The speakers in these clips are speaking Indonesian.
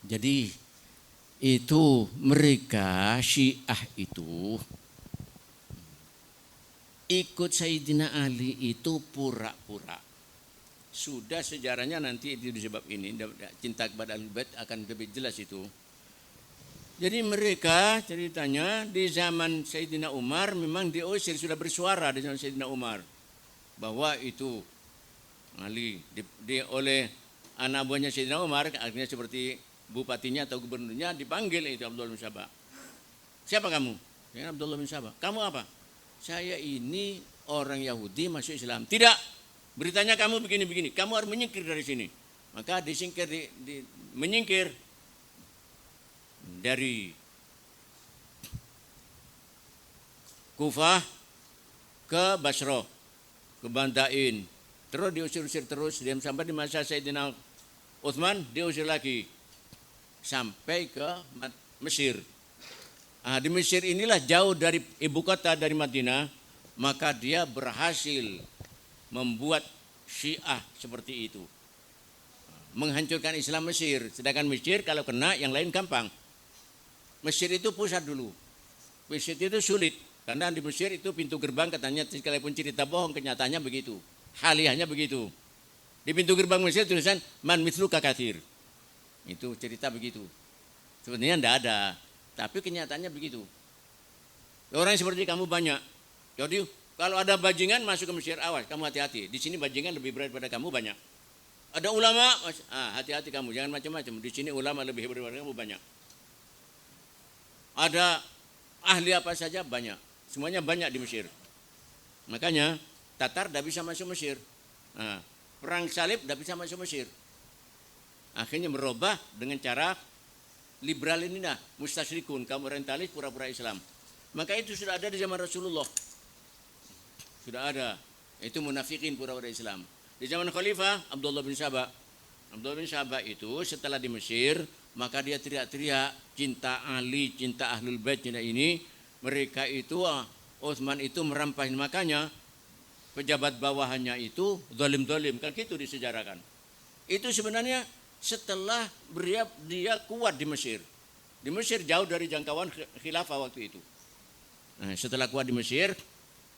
Jadi itu mereka Syiah itu ikut Sayyidina Ali itu pura-pura. Sudah sejarahnya nanti di sebab ini cinta kepada Ahlul Bait akan lebih jelas itu. Jadi mereka ceritanya di zaman Sayyidina Umar memang diusir, sudah bersuara di zaman Sayyidina Umar bahwa itu Ali oleh anak buahnya Sayyidina Umar, akhirnya seperti bupatinya atau gubernurnya dipanggil itu Abdullah bin Sabah. Siapa kamu? Ya, Abdullah bin Sabah. Kamu apa? Saya ini orang Yahudi masuk Islam. Tidak. Beritanya kamu begini-begini. Kamu harus menyingkir dari sini. Maka disingkir, menyingkir dari Kufah ke Basra, ke Bandain. Terus diusir-usir terus. Sampai di masa Sayyidina Utsman diusir lagi. Sampai ke Mesir. Di Mesir inilah jauh dari ibu kota dari Madinah, maka dia berhasil membuat Syiah seperti itu. Menghancurkan Islam Mesir, sedangkan Mesir kalau kena yang lain gampang. Mesir itu pusat dulu. Mesir itu sulit, karena di Mesir itu pintu gerbang katanya sekalipun cerita bohong kenyataannya begitu. Haliahnya begitu. Di pintu gerbang Mesir tulisan man mithluka katsir. Itu cerita begitu. Sebenarnya tidak ada, tapi kenyataannya begitu. Orang seperti kamu banyak. Jadi kalau ada bajingan masuk ke Mesir, awas, kamu hati-hati. Di sini bajingan lebih berat daripada kamu banyak. Ada ulama, hati-hati kamu, jangan macam-macam. Di sini ulama lebih berat daripada kamu banyak. Ada ahli apa saja banyak. Semuanya banyak di Mesir. Makanya Tatar tidak bisa masuk Mesir. Perang salib tidak bisa masuk Mesir. Akhirnya merubah dengan cara liberal ini mustasyrikun, kaum orientalis pura-pura Islam. Maka itu sudah ada di zaman Rasulullah. Sudah ada. Itu munafikin pura-pura Islam. Di zaman Khalifah Abdullah bin Sabah. Abdullah bin Sabah itu setelah di Mesir, maka dia teriak-teriak cinta Ali, cinta Ahlul Bait, cinta ini. Mereka itu Utsman itu merampas, makanya pejabat bawahannya itu zalim-zalim, kan gitu disejarahkan. Itu sebenarnya setelah dia kuat di Mesir. Di Mesir jauh dari jangkauan khilafah waktu itu. Setelah kuat di Mesir,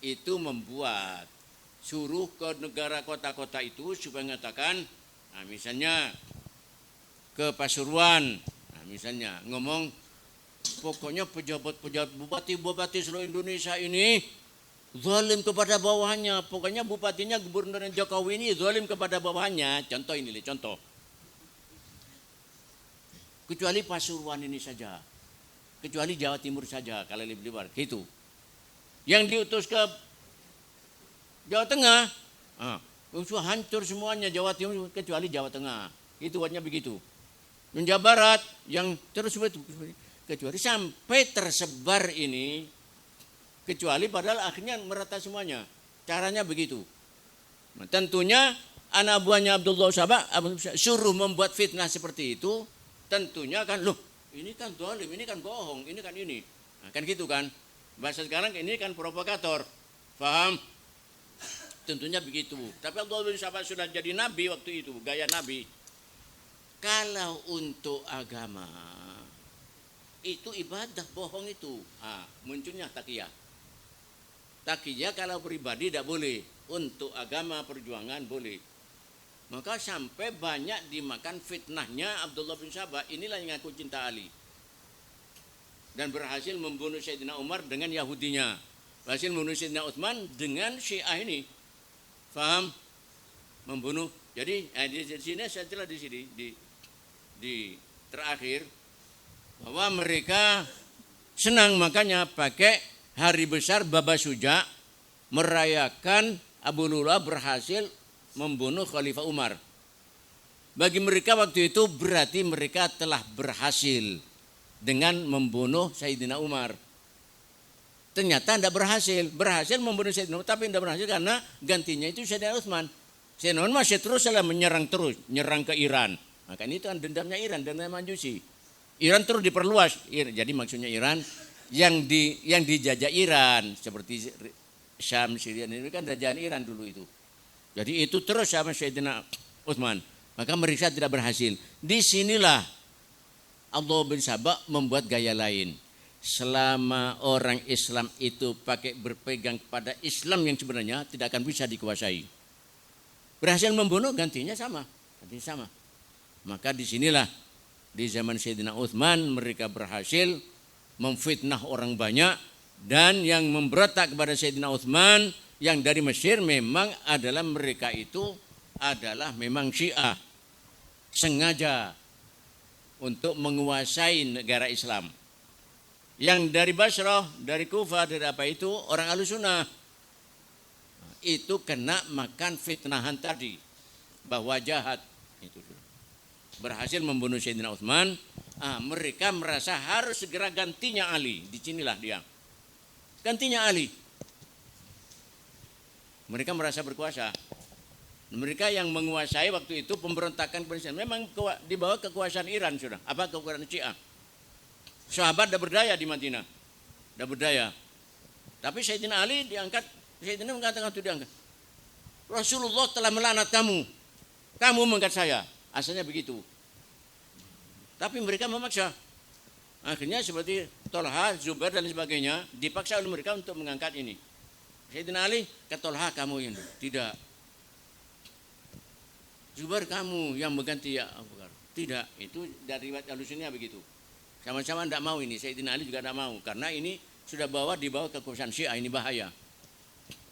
itu membuat suruh ke negara kota-kota itu supaya mengatakan, misalnya ke Pasuruan, misalnya ngomong, pokoknya pejabat-pejabat bupati seluruh Indonesia ini zalim kepada bawahannya. Pokoknya bupatinya, gubernur Jokowi ini zalim kepada bawahannya. Contoh ini, contoh. Kecuali Pasuruan ini saja, kecuali Jawa Timur saja kalau lebih luar, gitu. Yang diutus ke Jawa Tengah, hancur semuanya Jawa Timur kecuali Jawa Tengah. Itu buatnya begitu. Jawa Barat yang terus kecuali sampai tersebar ini, kecuali padahal akhirnya merata semuanya. Caranya begitu. Nah, tentunya anak buahnya Abdullah Sabah suruh membuat fitnah seperti itu. Tentunya kan, loh ini kan zalim, ini kan bohong, ini kan ini. Nah, kan gitu kan. Bahasa sekarang ini kan provokator. Paham? Tentunya begitu. Tapi Abdullah bin Sabah sudah jadi nabi waktu itu, gaya nabi. Kalau untuk agama, itu ibadah, bohong itu. Munculnya takiyah. Takiyah kalau pribadi tidak boleh. Untuk agama perjuangan boleh. Maka sampai banyak dimakan fitnahnya Abdullah bin Sabah. Inilah yang ngaku cinta Ali. Dan berhasil membunuh Sayyidina Umar dengan Yahudinya. Berhasil membunuh Sayyidina Utsman dengan Syiah ini. Faham? Membunuh. Jadi di sini saya telah di sini di terakhir bahwa mereka senang, makanya pakai hari besar Baba Suja merayakan Abu Lula berhasil membunuh Khalifah Umar. Bagi mereka waktu itu berarti mereka telah berhasil dengan membunuh Sayyidina Umar. Ternyata tidak berhasil. Berhasil membunuh Sayyidina Umar, tapi tidak berhasil karena gantinya itu Sayyidina Utsman. Sayyidina Umar masih terus menyerang ke Iran. Maka ini kan dendamnya Iran, dendam Majusi. Iran terus diperluas. Jadi maksudnya Iran yang dijajah Iran seperti Syam, Syria ini kan jajahan Iran dulu itu. Jadi itu terus sama Sayyidina Utsman. Maka mereka tidak berhasil. Disinilah Abdullah bin Sabah membuat gaya lain. Selama orang Islam itu pakai berpegang kepada Islam yang sebenarnya tidak akan bisa dikuasai. Berhasil membunuh gantinya sama. Maka disinilah di zaman Sayyidina Utsman mereka berhasil memfitnah orang banyak, dan yang memberontak kepada Sayyidina Utsman yang dari Mesir memang adalah mereka itu adalah memang Syiah, sengaja untuk menguasai negara Islam. Yang dari Basrah, dari Kufah, dari apa itu orang Ahlussunnah itu kena makan fitnahan tadi bahwa jahat itu berhasil membunuh Sayyidina Utsman. Mereka merasa harus segera gantinya Ali. Di sinilah dia gantinya Ali. Mereka merasa berkuasa. Mereka yang menguasai waktu itu pemberontakan Palestina memang di bawah kekuasaan Iran sudah. Apa kekuasaan Syiah? Sahabat dah berdaya di Madinah, dah berdaya. Tapi Sayyidina Ali diangkat. Sayyidina mengatakan itu diangkat. Rasulullah telah melaknat kamu. Kamu mengangkat saya. Asalnya begitu. Tapi mereka memaksa. Akhirnya seperti Tolha, Zubair dan sebagainya dipaksa oleh mereka untuk mengangkat ini. Sayyidina Ali kata Tolha kamu yang tidak. Zubair kamu yang mengganti ya Abu Bakar. Tidak, itu dari riwayat Ahlussunnah begitu. Sama-sama tidak mau ini. Sayyidina Ali juga tidak mau karena ini sudah di bawah kekuasaan Syiah, ini bahaya.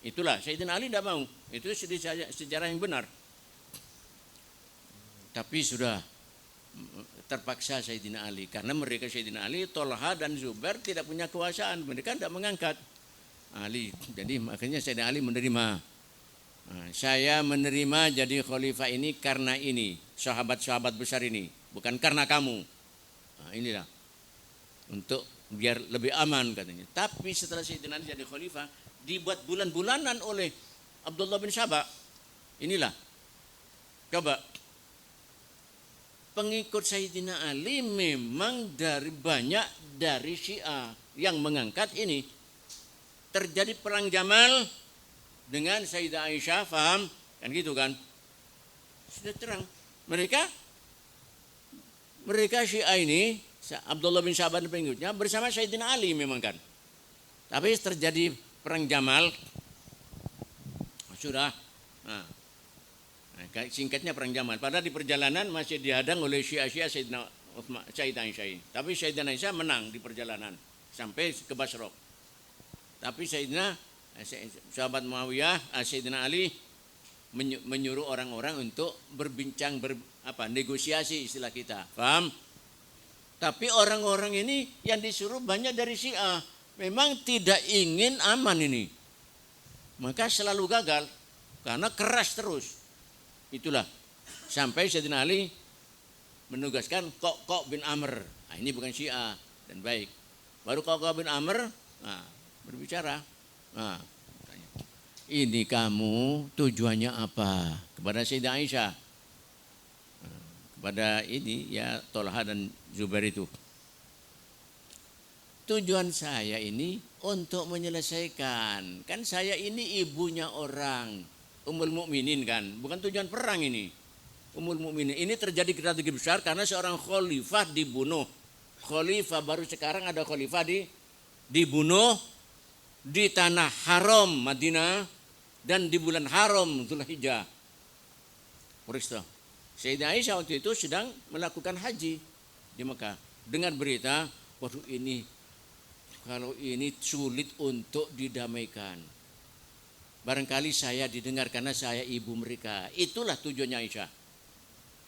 Itulah Sayyidina Ali tidak mau. Itu sejarah yang benar. Tapi sudah terpaksa Sayyidina Ali karena mereka Sayyidina Ali, Tolha dan Zubair tidak punya kekuasaan, mereka tidak mengangkat Ali. Jadi makanya Sayyidina Ali menerima. Saya menerima jadi khalifah ini karena ini sahabat-sahabat besar ini, bukan karena kamu. Inilah untuk biar lebih aman katanya. Tapi setelah Sayyidina Ali jadi khalifah dibuat bulan-bulanan oleh Abdullah bin Sabah. Inilah coba pengikut Sayyidina Ali memang banyak dari Syiah yang mengangkat ini. Terjadi perang Jamal dengan Sayyidah Aisyah, paham? Kan gitu kan? Sudah terang. Mereka Syiah ini, Abdullah bin Sabah dan pengikutnya bersama Sayyidina Ali memang kan. Tapi terjadi perang Jamal. Sudah. Singkatnya perang Jamal. Padahal di perjalanan masih dihadang oleh Syiah Sayyidah Aisyah. Tapi Sayyidah Aisyah menang di perjalanan sampai ke Basra. Tapi sahabat Muawiyah, Sayyidina Ali menyuruh orang-orang untuk berbincang, negosiasi istilah kita. Paham? Tapi orang-orang ini yang disuruh banyak dari Syiah. Memang tidak ingin aman ini. Maka selalu gagal karena keras terus. Itulah sampai Sayyidina Ali menugaskan Kok bin Amr. Ini bukan Syiah dan baik. Baru Kok bin Amr berbicara. Ini kamu tujuannya apa? Kepada Sayyidah Aisyah. Kepada ini ya Tolha dan Zubair itu. Tujuan saya ini untuk menyelesaikan. Kan saya ini ibunya orang. Ummul Mukminin kan. Bukan tujuan perang ini. Ummul Mukminin. Ini terjadi strategi besar karena seorang khalifah dibunuh. Khalifah baru sekarang ada khalifah dibunuh di tanah haram Madinah dan di bulan haram Dzulhijjah. Peristiwa. Sayyidah Aisyah waktu itu sedang melakukan haji di Mekah. Dengar berita, waduh kalau ini sulit untuk didamaikan. Barangkali saya didengar karena saya ibu mereka. Itulah tujuannya Aisyah.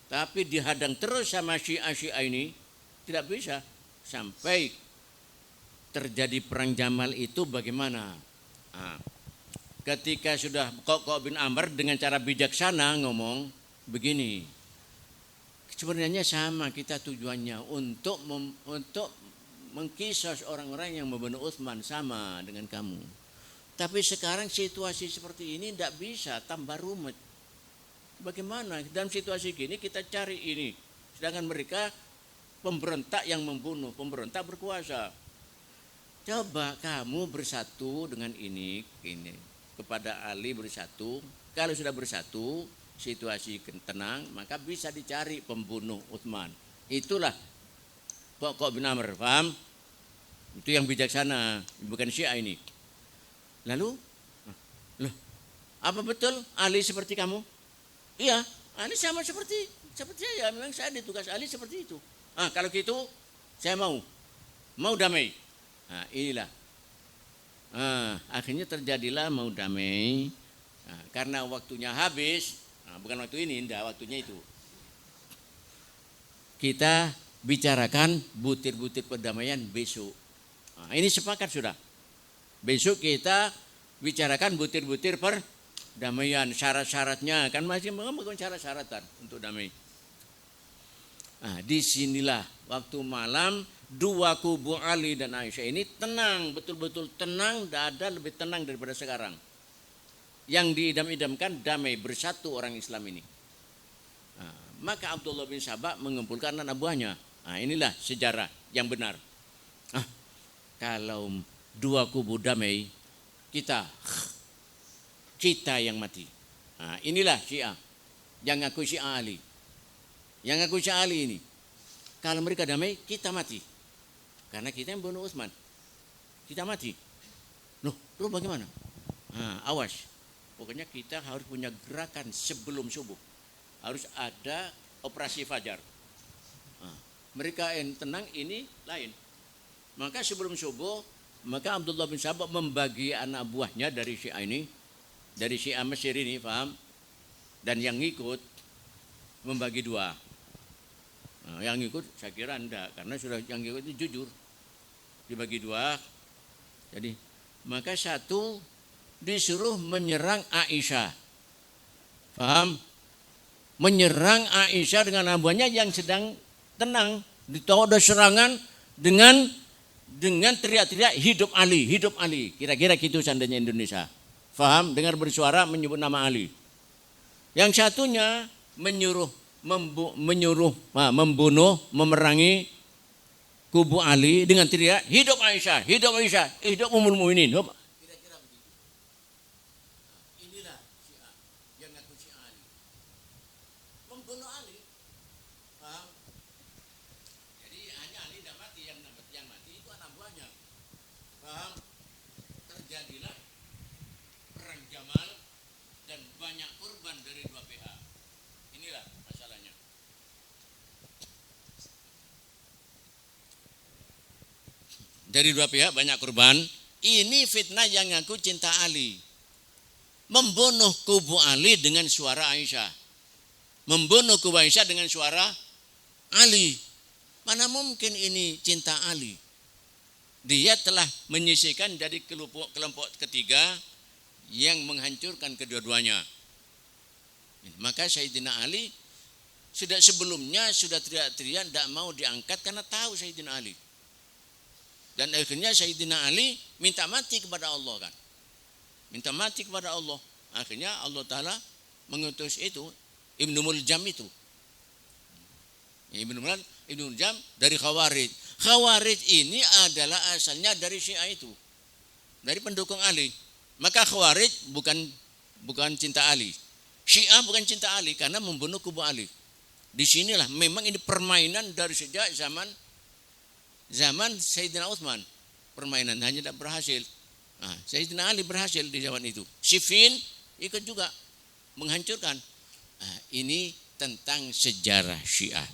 Tapi dihadang terus sama Syiah ini, tidak bisa. Sampai terjadi perang Jamal itu bagaimana? Ketika sudah Kok bin Amr dengan cara bijaksana ngomong begini. Sebenarnya sama kita tujuannya untuk mengkisos orang-orang yang membunuh Utsman sama dengan kamu. Tapi sekarang situasi seperti ini tidak bisa, tambah rumit. Bagaimana dalam situasi gini kita cari ini Sedangkan mereka pemberontak yang membunuh, pemberontak berkuasa. Coba kamu bersatu dengan ini kepada Ali bersatu. Kalau sudah bersatu, situasi tenang, maka bisa dicari pembunuh Utsman. Itulah pokok bin Amr, paham? Itu yang bijaksana, bukan Syiah ini. Lalu, loh, apa betul Ali seperti kamu? Iya, Ali sama seperti saya. Memang saya ditugas Ali seperti itu. Kalau gitu, saya mau damai. Nah, inilah. Akhirnya terjadilah mau damai. Karena waktunya habis, bukan waktu ini, enggak, waktunya itu. Kita bicarakan butir-butir perdamaian besok. Ini sepakat sudah. Besok kita bicarakan butir-butir perdamaian, syarat-syaratnya. Kan masih bukan syarat-syaratan untuk damai. Disinilah waktu malam dua kubu Ali dan Aisyah ini tenang, betul-betul tenang, tidak ada lebih tenang daripada sekarang. Yang diidam-idamkan damai bersatu orang Islam ini. Maka Abdullah bin Sabah mengumpulkan anak buahnya. Inilah sejarah yang benar. Kalau dua kubu damai, kita yang mati. Inilah Syiah yang ngaku Syiah Ali. Yang ngaku Syiah Ali ini. Kalau mereka damai, kita mati. Karena kita yang bunuh Utsman. Kita mati. Loh bagaimana? Awas. Pokoknya kita harus punya gerakan sebelum subuh. Harus ada operasi fajar. Mereka yang tenang, ini lain. Maka sebelum subuh, maka Abdullah bin Sabah membagi anak buahnya dari Syiah ini, dari Syiah Mesir ini, paham? Dan yang ngikut membagi dua. Yang ngikut saya kira enggak, karena sudah yang ngikut itu jujur. Dibagi dua. Jadi, maka satu disuruh menyerang Aisyah. Paham? Menyerang Aisyah dengan anak buahnya yang sedang tenang. Ditahu ada serangan dengan teriak-teriak hidup Ali, hidup Ali. Kira-kira gitu seandainya Indonesia. Faham? Dengar bersuara menyebut nama Ali. Yang satunya membunuh, memerangi kubu Ali dengan teriak hidup Aisyah, hidup Aisyah, hidup Ummul Mukminin. Kira-kira begitu. Inilah Syiah yang ngaku Syiah Ali. Membunuh Ali. Paham? Jadi hanya Ali tidak mati, yang mati itu anak buahnya. Paham? Terjadilah perang Jamal dan banyak korban dari dua pihak. Inilah masalahnya. Dari dua pihak banyak korban. Ini fitnah yang ngaku cinta Ali. Membunuh kubu Ali dengan suara Aisyah. Membunuh kubu Aisyah dengan suara Ali. Mana mungkin ini cinta Ali? Dia telah menyisihkan dari kelompok ketiga yang menghancurkan kedua-duanya. Maka Sayyidina Ali sebelumnya sudah teriak-teriak tidak mau diangkat karena tahu Sayyidina Ali. Dan akhirnya Sayyidina Ali minta mati kepada Allah kan. Minta mati kepada Allah. Akhirnya Allah Ta'ala mengutus itu Ibnu Muljam itu. Ibnu Muljam dari Khawarij. Khawarij ini adalah asalnya dari Syiah itu. Dari pendukung Ali. Maka Khawarij bukan cinta Ali. Syiah bukan cinta Ali karena membunuh kubu Ali. Disinilah memang ini permainan dari sejak zaman Sayyidina Utsman. Permainan hanya tidak berhasil. Sayyidina Ali berhasil di zaman itu. Siffin ikut juga menghancurkan. Ini tentang sejarah Syiah.